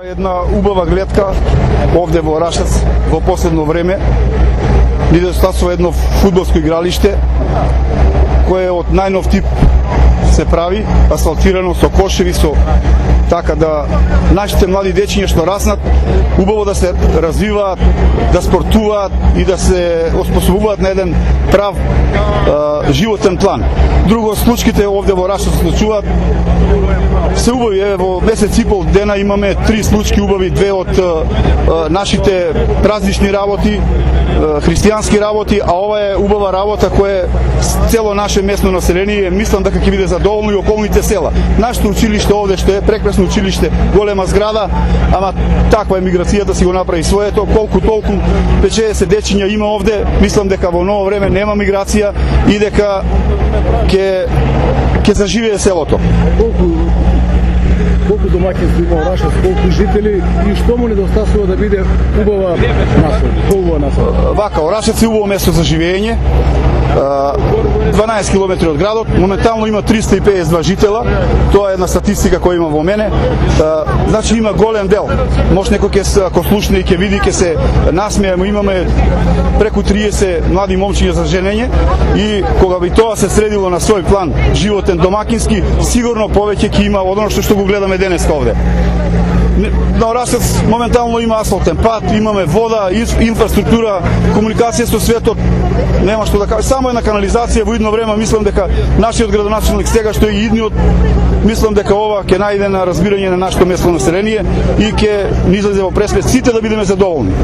Една убава гледка овде во Рашац во последно време. Ни недостасува едно фудбалско игралиште кое од најнов тип се прави, асфалтирано со кошеви, со така да нашите млади дечиња што раснат убаво да се развиваат, да спортуваат и да се оспособуваат на еден прав животен план. Друго, случките овде во Рашац се случуваат се убави. Во месец и пол дена имаме 3 случки убави, 2 од нашите празнични работи, христијански работи, а ова е убава работа која цело наше местно население мислам дека ќе биде задоволно и околните села. Нашето училиште овде што е прекрасно училиште, голема зграда, ама таква е миграцијата, си го направи своето, колку толку печее се дечиња има овде, мислам дека во ново време нема миграција и дека ќе заживее селото. Колку домаќинства има во Рашац, колку жители и што му недостасува да биде убава насока? Вака, Рашац е убаво место за живење, 12 км од градот, моментално има 352 житела, тоа е една статистика која има во мене, значи има голем дел. Може некој ако слушне и ќе види, ќе се насмее, имаме преку 30 млади момчиња за женење и кога би тоа се средило на свој план животен, домакински, сигурно повеќе ќе има од оно што го гледаме денеска овде. На Рашац моментално има асфалтен пат, имаме вода, инфраструктура, комуникација со светот, нема што да кажа, само една канализација во идно време. Мислам дека нашиот градоначелник сега што е идниот, мислам дека ова ќе најде на разбирање на нашето местно население и ќе ни излезе во пресвет сите да бидеме задоволни.